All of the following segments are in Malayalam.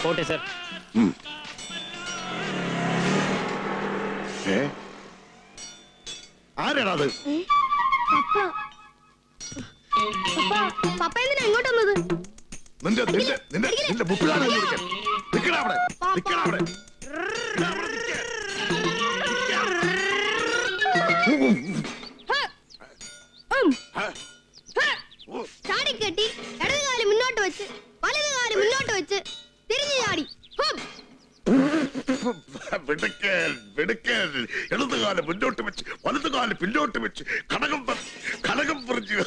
പോട്ടെ സർ. ആരാണത്? പപ്പ എന്തിനാ ഇങ്ങോട്ട് വന്നത്? നിന്റെ ബുക്കിലാണ് നിക്കണവിടെ. ചാടി കെട്ടി ഇടത് കാല് മുന്നോട്ട് വെച്ച് വലത് കാല് മുന്നോട്ട് വെച്ച് തിരിഞ്ഞു ചാടി. ഇടതുകാലം മുന്നോട്ട് വെച്ച് വലതുകാലം പിന്നോട്ട് വെച്ച് കടകം പറിച്ചു.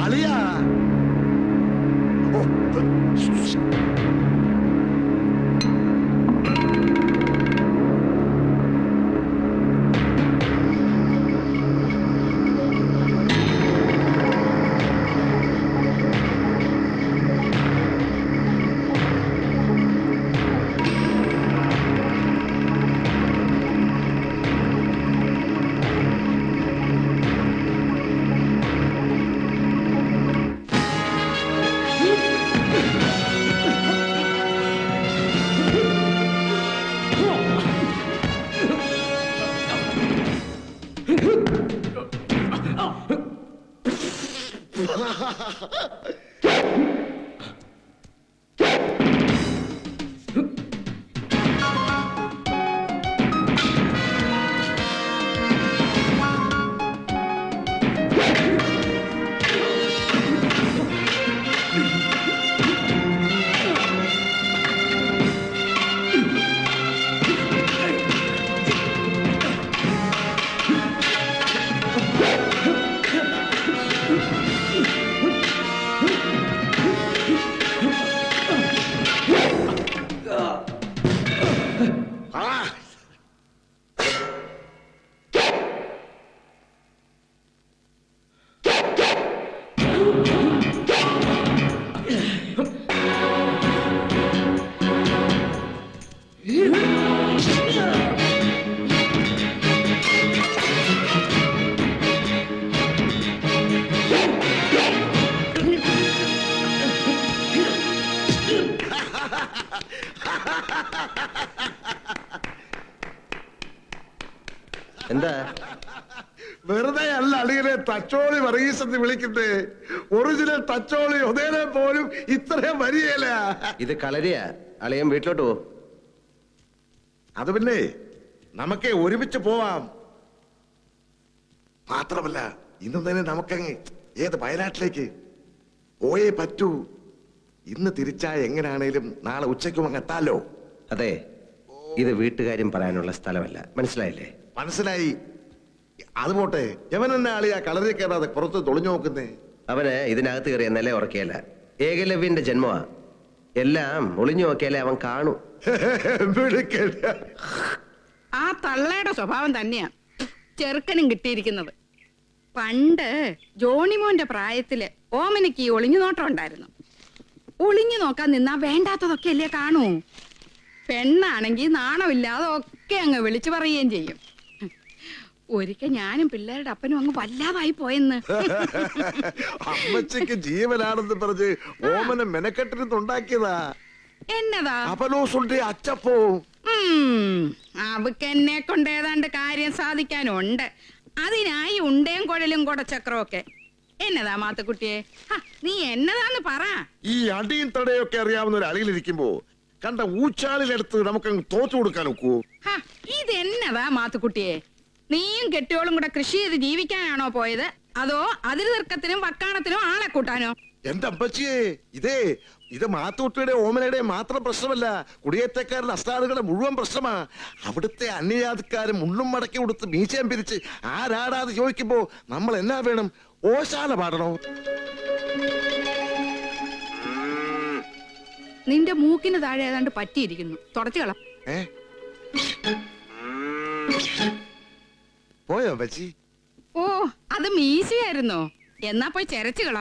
അളിയാ എന്താ? വെറുതെ അല്ല അളിയനെ തച്ചോളി വർഗീസെന്ന് വിളിക്കുന്നേ. ഒറിജിനൽ തച്ചോളി ഒതേനെ പോലും ഇത്രയും വരികയില്ല. ഇത് കളരിയാ. അളിയൻ വീട്ടിലോട്ട് പോ. അത് പിന്നെ നമുക്ക് ഒരുമിച്ച് പോവാം. മാത്രമല്ല ഇന്ന് തന്നെ നമുക്കങ്ങ് ഏത് വയനാട്ടിലേക്ക് പോയേ പറ്റൂ. ഇന്ന് തിരിച്ചായ എങ്ങനെയാണേലും നാളെ ഉച്ചയ്ക്കും അങ്ങ് എത്താലോ. അതെ, ഇത് വീട്ടുകാര്യം പറയാനുള്ള സ്ഥലമല്ല. മനസ്സിലായില്ലേ? മനസ്സിലായി. അത് പോട്ടെ, യവൻ എന്നെ ആളിയാ കളറി കയറാതെ പുറത്ത് തൊളിഞ്ഞു നോക്കുന്നേ. അവന് ഇതിനകത്ത് കയറിയ നില ഉറക്കിയല്ല. ഏകലവ്യന്റെ ജന്മമാ. എല്ലാം ഒളിഞ്ഞു നോക്കിയാലേ അവൻ കാണൂ. ആ തള്ളയുടെ സ്വഭാവം തന്നെയാ ചെറുക്കനും കിട്ടിയിരിക്കുന്നത്. പണ്ട് ജോണിമോന്റെ പ്രായത്തില് ഓമനക്ക് ഈ ഒളിഞ്ഞു നോട്ടം ഉണ്ടായിരുന്നു. ഒളിഞ്ഞു നോക്കാൻ നിന്നാ വേണ്ടാത്തതൊക്കെ അല്ലേ കാണൂ. പെണ്ണാണെങ്കി നാണമില്ലാതെ ഒക്കെ അങ്ങ് വിളിച്ചു പറയുകയും ചെയ്യും. ഒരിക്കൽ ഞാനും പിള്ളേരുടെ അപ്പനും അങ്ങ് വല്ലാതായി പോയെന്ന്. അമ്മച്ചക്ക് ജീവനാണെന്ന് പറഞ്ഞ് ഓമന മെനക്കെട്ടിരുന്നുണ്ടാക്കിയതാ. എന്നതാ? അപ്പലോസുണ്ട് അച്ചപ്പോ. അവക്ക് എന്നെ കൊണ്ട് ഏതാണ്ട് കാര്യം സാധിക്കാനുണ്ട്. അതിനായി ഉണ്ടേം കുഴലും കൊടച്ചക്രമൊക്കെ. എന്നതാ മാത്തുക്കുട്ടിയെ, നീ എന്നതാന്ന് പറ. ഈ അടിയും തടയൊക്കെ അറിയാവുന്ന ഒരു അളിയിലിരിക്കുമ്പോ കണ്ട ഊച്ചാലിലെടുത്ത് നമുക്കങ്ങ് തോച്ചു കൊടുക്കാൻ ഒക്കൂ. ഇതെന്നതാ മാത്തുക്കുട്ടിയെ, നീയും കെട്ടിയോളും കൂടെ കൃഷി ചെയ്ത് ജീവിക്കാനാണോ പോയത്, അതോ അതിര് തർക്കത്തിനും വക്കാണത്തിനും ആളെ കൂട്ടാനോ? എന്റെ അമ്പച്ചിയെ, ഇത് മാത്തൂട്ടിയുടെ ഓമനയുടെ മാത്രം പ്രശ്നമല്ല, കുടിയേറ്റക്കാരുടെ അസ്താദുകളുടെ മുഴുവൻ പ്രശ്നമാ. അവിടുത്തെ അന്യജാതിക്കാരും മുള്ളും മടക്കി കൊടുത്ത് മീശയും പിരിച്ച് ആരാടാതെ ചോദിക്കുമ്പോ നമ്മൾ എന്നാ വേണം? ഓശാല പാടണോ? നിന്റെ മൂക്കിന് താഴെ ഏതാണ്ട് പറ്റിയിരിക്കുന്നു. തുടച്ചു കള. ഏ പോയോ പച്ചി? ഓ, അത് മീശയായിരുന്നോ? എന്നാ പോയി ചെരച്ചു കള.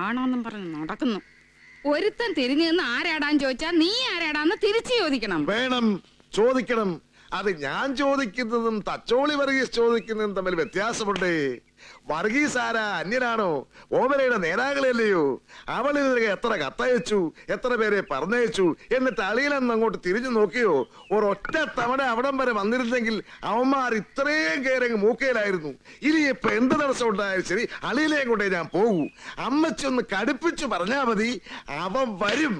ആണോന്നും പറഞ്ഞു നടക്കുന്നു. ഒരുത്തൻ തിരിഞ്ഞു നിന്ന് ആരാടാൻ ചോദിച്ചാ നീ ആരാടാന്ന് തിരിച്ചു ചോദിക്കണം. വേണം, ചോദിക്കണം. അത് ഞാൻ ചോദിക്കുന്നതും തച്ചോളി വർഗീസ് ചോദിക്കുന്നതും തമ്മിൽ വ്യത്യാസമുണ്ട്. വർഗീസ് ആരാ? അന്യനാണോ? ഓമനയുടെ നേതാക്കളല്ലയോ? അവളിൽ എത്ര കത്തയച്ചു, എത്ര പേരെ പറഞ്ഞയച്ചു, എന്നിട്ട് അളിയിലെന്ന് അങ്ങോട്ട് തിരിഞ്ഞു നോക്കിയോ? ഒരൊറ്റ തവണ അവിടം വരെ വന്നിരുന്നെങ്കിൽ അവന്മാർ ഇത്രയും കയറങ്ങ് മൂക്കയിലായിരുന്നു. ഇനി ഇപ്പൊ എന്ത് തടസ്സം ഉണ്ടായാലും ശരി, അളിയിലേയും കൊണ്ടേ ഞാൻ പോകൂ. അമ്മച്ചി ഒന്ന് കടുപ്പിച്ചു പറഞ്ഞാ മതി, അവൻ വരും.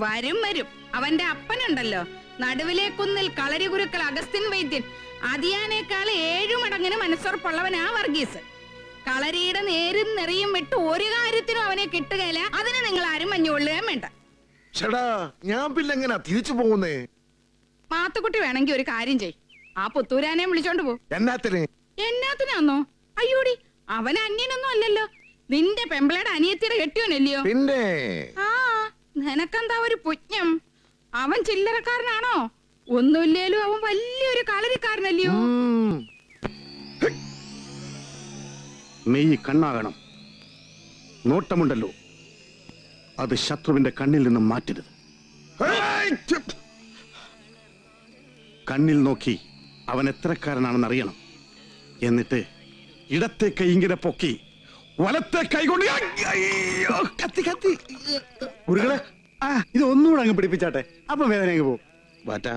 വരും വരും. അവന്റെ അപ്പനുണ്ടല്ലോ, നടുവിലെ കുന്നിൽ കളരി ഗുരുക്കൾ അഗസ്ത്യൻ വൈദ്യൻ. അതിയാനേക്കാൾ 7 മടങ്ങിന് മനസ്സുറപ്പുള്ളവനാ വർഗീസ്. കളരിയുടെ നേരും നെറിയും വിട്ട് ഒരു കാര്യത്തിനും അവനെ കിട്ടുകയില്ല. അതിന് നിങ്ങൾ ആരും മഞ്ഞുകൊള്ളുകയും വേണ്ട. ചേടാ, ഞാൻ പിന്നെ എങ്ങനാ തിരിച്ചു പോകുന്നേ? മാത്തുക്കുട്ടി വേണമെങ്കിൽ ഒരു കാര്യം ചെയ്, ആ പുത്തൂരാനെ വിളിച്ചോണ്ട് പോ. എന്നാത്തിന്? എന്നാത്തിനാന്നോ? അയ്യോടി, അവൻ അന്യനൊന്നും അല്ലല്ലോ, നിന്റെ പെമ്പിളയുടെ അനിയത്തിയുടെ കെട്ടിയോനല്ലയോ? പിന്നെ ആ, നിനക്കെന്താ ഒരു പുജ്ഞം? അവൻ ചില്ലറക്കാരനാണോ? ഒന്നുമില്ലേലും അവൻ വലിയൊരു കളരിക്കാരനല്ലയോ? മെയ് കണ്ണാകണം. നോട്ടമുണ്ടല്ലോ, അത് ശത്രുവിന്റെ കണ്ണിൽ നിന്നും മാറ്റരുത്. കണ്ണിൽ നോക്കി അവൻ എത്രക്കാരനാണെന്ന് അറിയണം. എന്നിട്ട് ഇടത്തെ കൈ ഇങ്ങനെ പൊക്കി വലത്തെ കൈ കൊണ്ട് കത്തി കത്തി മുരുകളെ, ഇത് ഒന്നുകൂടെ അങ്ങ് പിടിപ്പിച്ചാട്ടെ, അപ്പൊ വേദന അങ്ങ് പോകും. വാറ്റാ.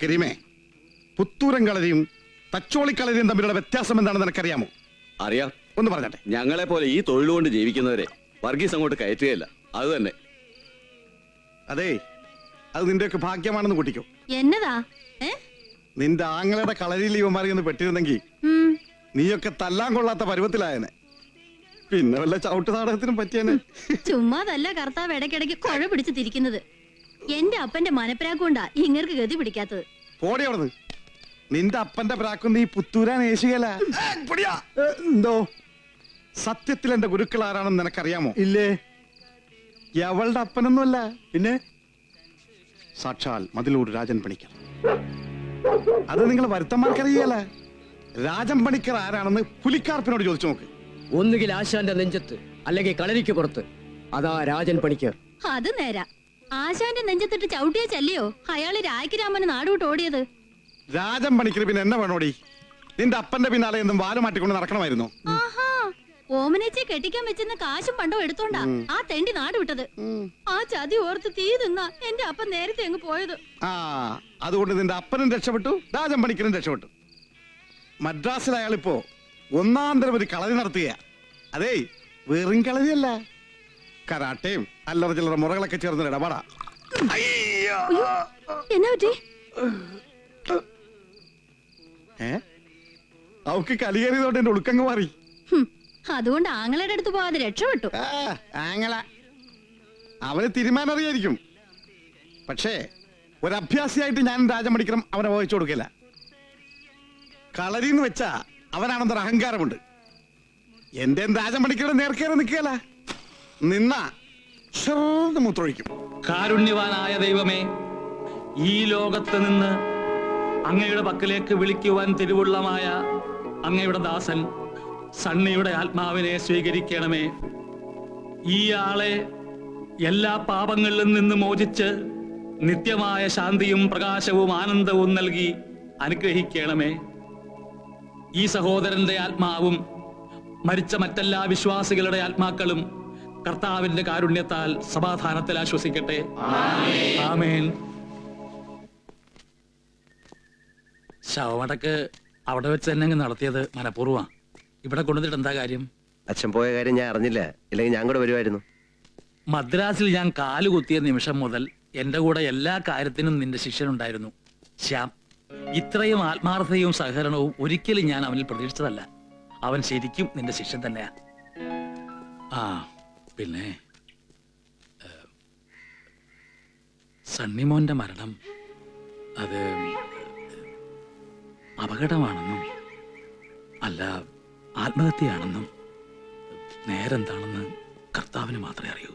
കരീമേ, പുത്തൂരൻ കളരിയും തച്ചോളി കളരിയും തമ്മിലുള്ള വ്യത്യാസം എന്താണെന്ന് നിനക്കറിയാമോ? അറിയാം. ഒന്ന് പറഞ്ഞാട്ടെ. ഞങ്ങളെ പോലെ ഈ തൊഴിലുകൊണ്ട് ജീവിക്കുന്നവരെ വർഗീസ് അങ്ങോട്ട് കയറ്റുകയല്ല. അത് തന്നെ. അതെ, അത് നിന്റെയൊക്കെ ഭാഗ്യമാണെന്ന് കൂട്ടിക്കോ. എന്നതാ? നിന്റെ ആങ്ങളുടെ കളരിയിൽ ഇവന്മാരി ഒന്ന് പെട്ടിരുന്നെങ്കിൽ നീയൊക്കെ തല്ലാൻ കൊള്ളാത്ത പരുവത്തിലായനെ. പിന്നെ വല്ല ചവിട്ട് നാടകത്തിനും പറ്റിയനെ. ചുമ്മാതല്ല കർത്താവ് ഇടയ്ക്കിടയ്ക്ക് കുഴ പിടിച്ച് തിരിക്കുന്നത്. എന്റെ അപ്പന്റെ മനപ്രാക്കൊണ്ടാ ഇങ്ങർക്ക് ഗതി പിടിക്കാത്തത്. പോടി അവിടുന്ന്. നിന്റെ അപ്പന്റെ പ്രാക്കും നീ പുത്തൂരാൻ ഏശുകയല്ല. എന്തോ? സത്യത്തിൽ എന്റെ ഗുരുക്കൾ ആരാണെന്ന് നിനക്കറിയാമോ? ഇല്ലേ. അവളുടെ അപ്പനൊന്നുമല്ല, പിന്നെ സാക്ഷാൽ മതിലൂർ രാജൻ പണിക്കർ. അത് നിങ്ങൾ വരുത്തന്മാർക്കറിയല്ല. രാജൻ പണിക്കർ ആരാണെന്ന് പുലിക്കാർപ്പിനോട് ചോദിച്ചു നോക്ക്. ഒന്നുകിൽ ആശാന്റെ നെഞ്ചത്ത്, അല്ലെങ്കിൽ കളരിക്ക് പുറത്ത്. അതാ രാജൻ പണിക്കർ. അത് നേരാ. ആശാന്റെ നെഞ്ചത്തിട്ട് ചവിട്ടിയ ചല്ലിയോ അയാള് രായ്ക്കരാമന് നാടുവിട്ട് ഓടിയത്? രാജൻ പണിക്കർ പിന്നെ എന്നെ വേണോടി? നിന്റെ അപ്പന്റെ പിന്നാലെ എന്തും വാല് മാറ്റിക്കൊണ്ട് നടക്കണമായിരുന്നു. ആഹാ, ഓമനേച്ചെ കെട്ടിക്കാൻ വെച്ചെന്ന കാശും പണ്ടോ എടുത്തോണ്ടാ ആ തെണ്ടി നാട് വിട്ടത്. ആ ചതി ഓർത്ത് തീ തിന്നാ എന്റെ അപ്പൻ നേരത്തെ അങ്ങ് പോയത്. ആ, അതുകൊണ്ട് നിന്റെ അപ്പനും രക്ഷപ്പെട്ടു, രാജൻ പണിക്കരും രക്ഷപ്പെട്ടു. മദ്രാസിൽ അയാളിപ്പോ ഒന്നാന്തരം ഒരു കളരി നടത്തുക. അതേ, വെറും കളരിയല്ല, കരാട്ടയും അല്ലറ ചില്ലറ മുറകളൊക്കെ ചേർന്ന ഇടപാടാ. എന്നാ പറ്റി? അവക്ക് കലിയേറിയതോട്ട് എന്റെ ഉളുക്കങ്ങ് മാറി. അതുകൊണ്ട് ആങ്ങളുടെ അടുത്ത് പോവാതെ രക്ഷപ്പെട്ടു. ആങ്ങള അവന് തീരുമാനം അറിയായിരിക്കും. പക്ഷേ ഒരഭ്യാസിയായിട്ട് ഞാൻ രാജൻ പണിക്കരം അവനെ വഹിച്ചു കൊടുക്കില്ല. കളരിന്ന് വെച്ചാ അവനാണെന്നൊരു അഹങ്കാരമുണ്ട്. എന്റെ രാജൻ പണിക്കരം നേർക്കേറെ നിൽക്കുകയല്ല, നിന്ന മൂത്രമൊഴിക്കും. കാരുണ്യവാനായ ദൈവമേ, ഈ ലോകത്ത് നിന്ന് അങ്ങയുടെ പക്കലേക്ക് വിളിക്കുവാൻ തിരുവുള്ളമായ അങ്ങയുടെ ദാസൻ സണ്ണിയുടെ ആത്മാവിനെ സ്വീകരിക്കണമേ. ഈ ആളെ എല്ലാ പാപങ്ങളിലും നിന്ന് മോചിച്ച് നിത്യമായ ശാന്തിയും പ്രകാശവും ആനന്ദവും നൽകി അനുഗ്രഹിക്കണമേ. ഈ സഹോദരന്റെ ആത്മാവും മരിച്ച മറ്റെല്ലാ വിശ്വാസികളുടെ ആത്മാക്കളും കർത്താവിന്റെ കാരുണ്യത്താൽ സമാധാനത്തിൽ ആശ്വസിക്കട്ടെ. ആമേൻ. ശവമടക്ക് അവിടെ വെച്ച് തന്നെ നടത്തിയത് മനഃപൂർവ്വം. ഇവിടെ കൊണ്ടുവന്നിട്ട് എന്താ കാര്യം? അച്ഛൻ പോയ കാര്യം ഞാൻ അറിഞ്ഞില്ല, ഇല്ലെങ്കിൽ ഞാൻ കൂടെ വരുമായിരുന്നു. മദ്രാസിൽ ഞാൻ കാലുകുത്തിയ നിമിഷം മുതൽ എന്റെ കൂടെ എല്ലാ കാര്യത്തിനും നിന്റെ ശിഷ്യനുണ്ടായിരുന്നു ശ്യാം. ഇത്രയും ആത്മാർത്ഥതയും സഹകരണവും ഒരിക്കലും ഞാൻ അവനിൽ പ്രതീക്ഷിച്ചതല്ല. അവൻ ശരിക്കും നിന്റെ ശിഷ്യൻ തന്നെയാ. ആ പിന്നെ സണ്ണിമോന്റെ മരണം അത് അപകടമാണെന്നും അല്ല, ആത്മഹത്യയാണെന്നും നേരെന്താണെന്ന് കർത്താവിന് മാത്രമേ അറിയൂ.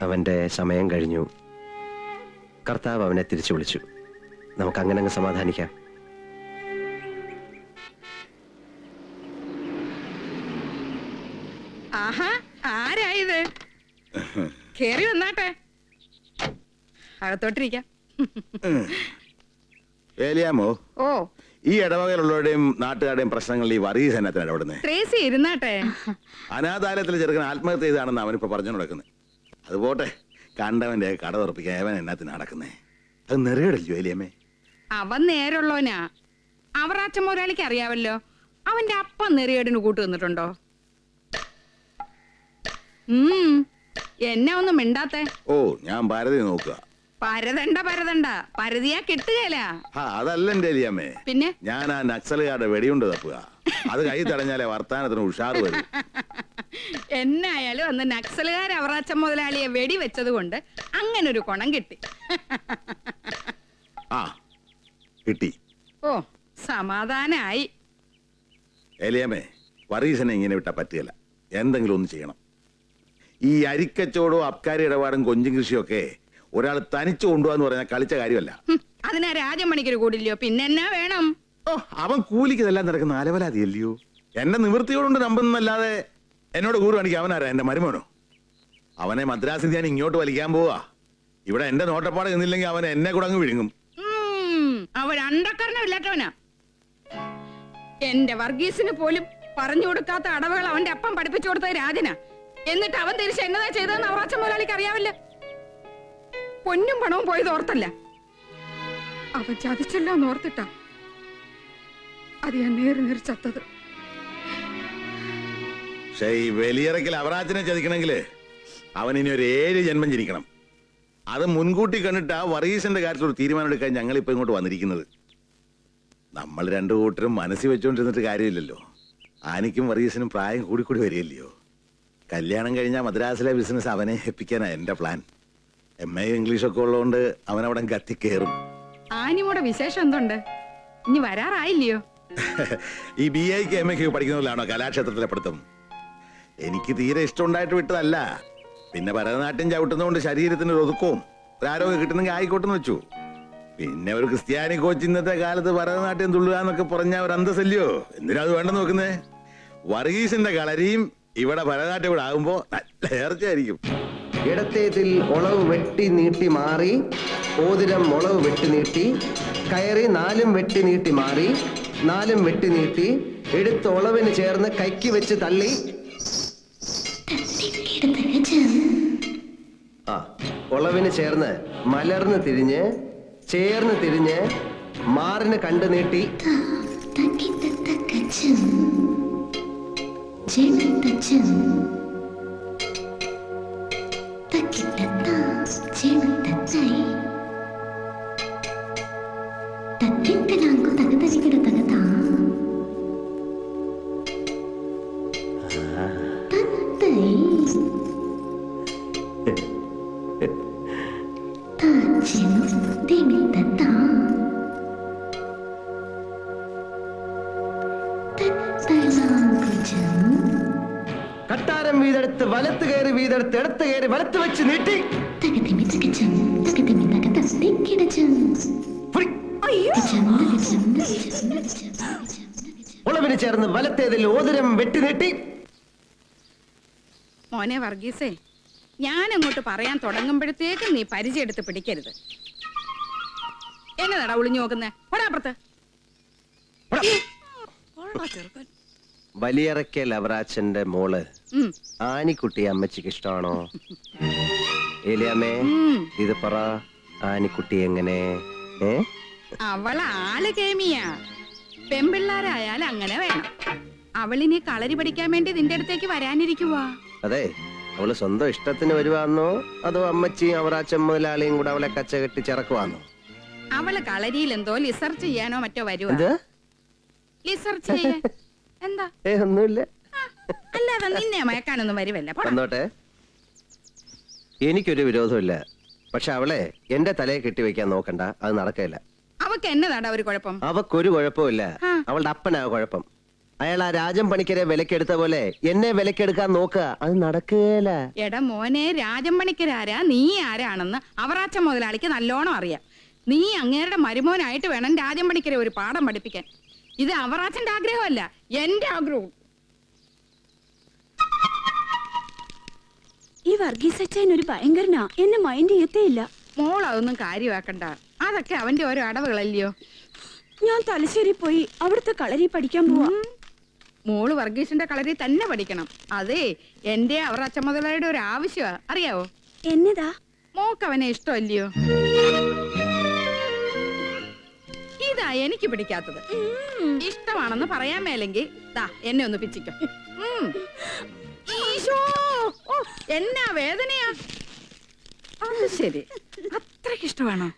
അവന്റെ സമയം കഴിഞ്ഞു. കർത്താവ് അവനെ തിരിച്ചു വിളിച്ചു. നമുക്ക് അങ്ങനെ അങ്ങ് സമാധാനിക്കാം. ആഹാ, ആരായത്? കേറി വന്നാട്ടെ, അകത്തോട്ടിരിക്കാം. വേലിയാമോ, ഓ, ഈ ഇടവകയിലുള്ളവരുടെയും നാട്ടുകാരുടെയും പ്രശ്നങ്ങളിൽ ഈ വർഗീസ് എന്നത്തിന് ഇടപെടുന്നത്? ട്രേസി ഇരുന്നാട്ടെ. അനാഥാലയത്തിൽ ചെറുക്കൻ ആത്മഹത്യ ചെയ്താണെന്ന് അവനിപ്പോ പറഞ്ഞു നടക്കുന്നത്. അതുപോട്ടെ, കണ്ടവന്റെ കട തുറപ്പിക്കാൻ അവൻ എന്നത്തിന് നടക്കുന്നേ? അത് നെറുകടല്ലോ വേലിയമ്മേ. അവൻ നേരുള്ളവനാ. അവറാച്ചൻ മുതലാളിക്ക് അറിയാവല്ലോ. അവന്റെ അപ്പം നെറിയേടിന് കൂട്ടു നിന്നിട്ടുണ്ടോ? എന്നെ ഒന്നും മിണ്ടാത്തെ. ഓ, ഞാൻ ഭാരതി നോക്കുക. പരതണ്ട പരതിയാ കിട്ടുകയില്ല. അതല്ല എന്റെ എലിയമ്മേ, പിന്നെ ഞാൻ ആ നക്സലുകാരുടെ വെടിയുണ്ട് തപ്പുക. അത് കൈ തടഞ്ഞാലേ വർത്താനത്തിന് ഉഷാറ് വരും. എന്നായാലും അന്ന് നക്സലുകാർ അവറാച്ചൻ മുതലാളിയെ വെടിവെച്ചത് കൊണ്ട് അങ്ങനൊരു കുണം കിട്ടി. ആ, കിട്ടി. ഓ, സമാധാനായി. എലിയമ്മേ, വർഗീസിനെ ഇങ്ങനെ വിട്ടാ പറ്റിയല്ല. എന്തെങ്കിലും ഒന്ന് ചെയ്യണം. ഈ അരിക്കച്ചോടോ അബ്കാരി ഇടപാടും കൊഞ്ചും കൃഷിയൊക്കെ ഒരാൾ തനിച്ചു കൊണ്ടുപോകാന്ന് പറഞ്ഞാൽ കളിച്ച കാര്യമല്ല. അതിനാ രാജമണിക്കൊരു കൂടില്ലയോ? പിന്നെന്നാ വേണം? ഓ, അവൻ കൂലിക്ക് ഇതെല്ലാം നടക്കുന്ന അലവലാതിയല്ലയോ. എന്റെ നിവൃത്തിയോടുണ്ട് നമ്പുന്നല്ലാതെ എന്നോട് കൂറ് കാണിക്കുക. അവനാരാ? എന്റെ മരുമോനോ? അവനെ മദ്രാസിൽ ഞാൻ ഇങ്ങോട്ട് വലിക്കാൻ പോവാ. ഇവിടെ എന്റെ നോട്ടപ്പാട് നിന്നില്ലെങ്കിൽ അവൻ എന്നെ കൂടെ അങ്ങ് വിഴുങ്ങും. അവൻ അണ്ടക്കരണമില്ലാത്തവനാ. എന്റെ വർഗീസിന് പോലും പറഞ്ഞു കൊടുക്കാത്ത അടവുകൾ അവന്റെ അപ്പം പഠിപ്പിച്ചു കൊടുത്തത് രാജനാ. എന്നിട്ട് അവൻ തിരിച്ച് എന്നതാ ചെയ്തതെന്ന് അവറാച്ചൻ മുതലാളിക്ക് അറിയാവില്ല. പൊന്നും പണവും പോയത് ഓർത്തല്ല, അവൻ ചതിച്ചല്ലോ എന്ന് ഓർത്തിട്ടാ അത് ഞാൻ നേറി ചത്തത്. പക്ഷേ ഈ വലിയറക്കിൽ അവറാച്ചനെ ചതിക്കണമെങ്കില് അവൻ ഇനി ഒരു 7 ജന്മം ജനിക്കണം. അത് മുൻകൂട്ടി കണ്ടിട്ട് ആ വർഗീസിന്റെ കാര്യത്തിൽ ഒരു തീരുമാനം എടുക്കാൻ ഞങ്ങളിപ്പോ ഇങ്ങോട്ട് വന്നിരിക്കുന്നത്. നമ്മൾ രണ്ടു കൂട്ടരും മനസ്സിൽ വെച്ചോണ്ടിരുന്നിട്ട് കാര്യമില്ലല്ലോ. ആനിക്കും വർഗീസിനും പ്രായം കൂടി വരികയല്ലയോ. കല്യാണം കഴിഞ്ഞാൽ മദ്രാസിലെ ബിസിനസ് അവനെ ഏൽപ്പിക്കാനാ എന്റെ പ്ലാൻ. MA ഇംഗ്ലീഷൊക്കെ ഉള്ളതുകൊണ്ട് അവനവിടെ കത്തിക്കേറും. ആനിമോടെ വിശേഷം എന്തുണ്ട്? ഇനി വരാറായില്ലയോ? ഈ BAക്ക് MAക്ക് പഠിക്കുന്നതിലാണോ കലാക്ഷേത്രത്തിലെ പഠിത്തം? എനിക്ക് തീരെ ഇഷ്ടമുണ്ടായിട്ട് വിട്ടതല്ല. പിന്നെ ഭരതനാട്യം ചവിട്ടുന്നതുകൊണ്ട് ശരീരത്തിന് ഒരു ഒതുക്കവും ഒരു ആരോഗ്യം കിട്ടുന്നെങ്കിൽ ആയിക്കോട്ടെന്ന് വെച്ചു. പിന്നെ ഒരു ക്രിസ്ത്യാനി കോച്ച് ഇന്നത്തെ കാലത്ത് ഭരതനാട്യം തുള്ളുക എന്നൊക്കെ പറഞ്ഞ ഒരു അന്തസ്സല്ലയോ. എന്തിനാ അത് വേണ്ടെന്ന് നോക്കുന്നേ? വർഗീസിന്റെ കളരിയും ഇവിടെ ഭരതനാട്യം കൂടെ ആകുമ്പോ നല്ല നേർച്ചയായിരിക്കും. ഇടത്തേതിൽ ഒളവ് വെട്ടി നീട്ടി മാറി, ഓതിരം ഒളവ് വെട്ടി നീട്ടി കയറി 4 വെട്ടി നീട്ടി മാറി, 4 വെട്ടി നീട്ടി എടുത്ത് ഒളവിന് ചേർന്ന് കൈക്ക് വെച്ച് തള്ളി. ആ, ഒളവിന് ചേർന്ന് മലർന്ന് തിരിഞ്ഞ് ചേർന്ന് തിരിഞ്ഞ് മാറിന് കണ്ടു നീട്ടി. കട്ടാരം വീതെടുത്ത് വലത്ത് കയറി വീതെടുത്ത് ഇടത്ത് കയറി വലത്ത് വെച്ച് നീട്ടി. ഒളവിന് ചേർന്ന് വലത്തേതിൽ ഓതിരം വെട്ടി നീട്ടി. മോനെ വർഗീസേ, ഞാൻ അങ്ങോട്ട് പറയാൻ തുടങ്ങുമ്പോഴത്തേക്കും നീ പരിചയം എടുത്ത് പിടിക്കരുത്. എന്നതാടാ ഒളിഞ്ഞു നോക്കുന്നേ? ഒരാപ്പുറത്ത് വലിയറക്കൽ അവറാച്ചന്റെ മോള് ആനിക്കുട്ടി അമ്മച്ചിക്ക് ഇഷ്ടമാണോ? ഏലിയാമ്മേ, ഇത് പറ, ആനിക്കുട്ടി എങ്ങനെ? അവള് ആള് കേമിയാ. പെമ്പിള്ളാരായാൽ അങ്ങനെ വേണം. അവളിനി കളരി പഠിക്കാൻ വേണ്ടി നിന്റെ അടുത്തേക്ക് വരാനിരിക്കുവാ. അതെ, അവള് സ്വന്തം ഇഷ്ടത്തിന് വരുവാന്നോ അതോ അമ്മച്ചിയും അവറാച്ചൻ മുതലാളിയും കൂടെ അവളെ കച്ച കെട്ടി ചിറക്കുവാന്നോ? അവള് കളരിയിൽ എന്തോ ലിസർച്ച് ചെയ്യാനോ മറ്റോ വരുവാ. ലിസർച്ച് ചെയ്യാൻ എന്താ? ഒന്നുമില്ല. അല്ലാതെ നിന്നെ മയക്കാനൊന്നും വരുവല്ല. വന്നോട്ടെ, എനിക്കൊരു വിരോധമില്ല. പക്ഷെ അവളെ എന്റെ തലയെ കെട്ടിവെക്കാൻ നോക്കണ്ട, അത് നടക്കില്ല. അവക്ക് എന്നതാടാ ഒരു കുഴപ്പം? അവക്കൊരു കുഴപ്പമില്ല. അവളുടെ അപ്പനാ കുഴപ്പം. അയാൾ ആ രാജൻ പണിക്കരെ വിലക്കെടുത്ത പോലെ എന്നെ വിലക്കെടുക്കാൻ നോക്കുക, അത് നടക്കുകയില്ല. എടാ മോനെ, രാജൻ പണിക്കരാരാ നീ ആരാണെന്ന് അവറാച്ച മുതലാളിക്ക് നല്ലോണം അറിയാം. നീ അങ്ങേരുടെ മരുമോനായിട്ട് വേണം രാജൻ പണിക്കരെ ഒരു പാഠം പഠിപ്പിക്കാൻ. ഇത് അവറാച്ചന്റെ ആഗ്രഹമല്ല, എന്റെ ആഗ്രഹവും. ഈ വർഗീസ് അച്ഛൻ ഒരു ഭയങ്കരനാ, എന്നെ മൈൻഡ് ചെയ്യത്തേയില്ല. മോൾ അതൊന്നും കാര്യമാക്കണ്ട, അതൊക്കെ അവന്റെ ഓരോ അടവുകളല്ലയോ. ഞാൻ തലശ്ശേരി പോയി അവിടുത്തെ കളരി പഠിക്കാൻ പോവാ. മോള് വർഗീസിന്റെ കളരി തന്നെ പഠിക്കണം. അതെ, എന്റെ അവറാച്ച മുതലാളിയുടെ ഒരു ആവശ്യമാ, അറിയാവോ? എന്നതാ? മോക്ക് അവനെ ഇഷ്ടമല്ലയോ? ഇതാ എനിക്ക് പിടിക്കാത്തത്. ഇഷ്ടമാണെന്ന് പറയാൻ മേലെങ്കിൽ ദാ എന്നെ ഒന്ന് പിച്ചിക്കോ. ഈശോ, ഓ, എന്നാ വേദനയാ. അത് ശരി, അത്രയ്ക്ക് ഇഷ്ടമാണോ?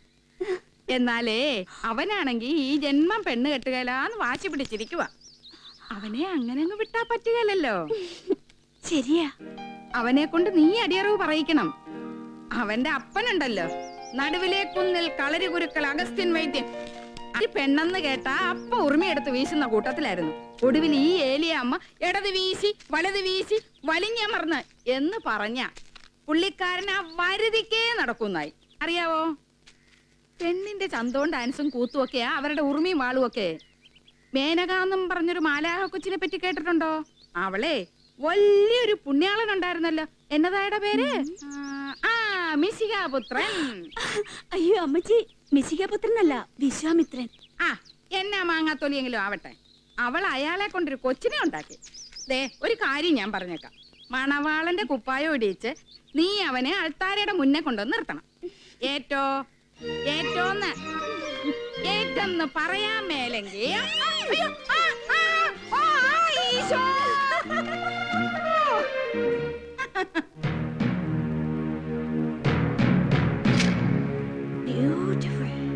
എന്നാലേ അവനാണെങ്കി ഈ ജന്മം പെണ്ണ് കെട്ടുകയില്ലാന്ന് വാശി പിടിച്ചിരിക്കുക. അവനെ അങ്ങനെ അങ്ങ് വിട്ടാ പറ്റുകയല്ലോ. ശരിയാ, അവനെ കൊണ്ട് നീ അടിയറവ് പറയിക്കണം. അവന്റെ അപ്പനുണ്ടല്ലോ, നടുവിലെ കുന്നിൽ കളരി കുരുക്കൾ അഗസ്ത്യൻ വൈദ്യൻ. ഈ പെണ്ണെന്ന് കേട്ടാ അപ്പ ഉറുമിയെടുത്ത് വീശുന്ന കൂട്ടത്തിലായിരുന്നു. ഒടുവിൽ ഈ ഏലിയ അമ്മ ഇടത് വീശി വലത് വീശി വലിഞ്ഞമർന്ന് എന്ന് പറഞ്ഞ പുള്ളിക്കാരൻ ആ വരുതിക്കേ നടക്കുന്നായി, അറിയാവോ? പെണ്ണിന്റെ ചന്തവും ഡാൻസും കൂത്തുമൊക്കെയാ അവരുടെ ഉറുമിയും വാളും ഒക്കെ. മേനകാന്നും പറഞ്ഞൊരു മാലാഹ കൊച്ചിനെ പറ്റി കേട്ടിട്ടുണ്ടോ? അവളെ വലിയൊരു പുണ്യാളനുണ്ടായിരുന്നല്ലോ, എന്നതായുടെ പേര്? മിശികാപുത്രൻ. അയ്യോ അമ്മച്ചി, മിശികാപുത്രനല്ല, വിശ്വാമിത്രൻ. ആ, എന്നാ മാങ്ങാത്തൊലിയെങ്കിലും ആവട്ടെ. അവൾ അയാളെ കൊണ്ടൊരു കൊച്ചിനെ ഉണ്ടാക്കി. ദേ, ഒരു കാര്യം ഞാൻ പറഞ്ഞേക്കാം. മണവാളന്റെ കുപ്പായം ഇടിയിച്ച് നീ അവനെ അൾത്താരയുടെ മുന്നേ കൊണ്ടുവന്ന് നിർത്തണം. ഏറ്റെന്ന് പറയാൻ മേലെങ്കിൽ Beautiful.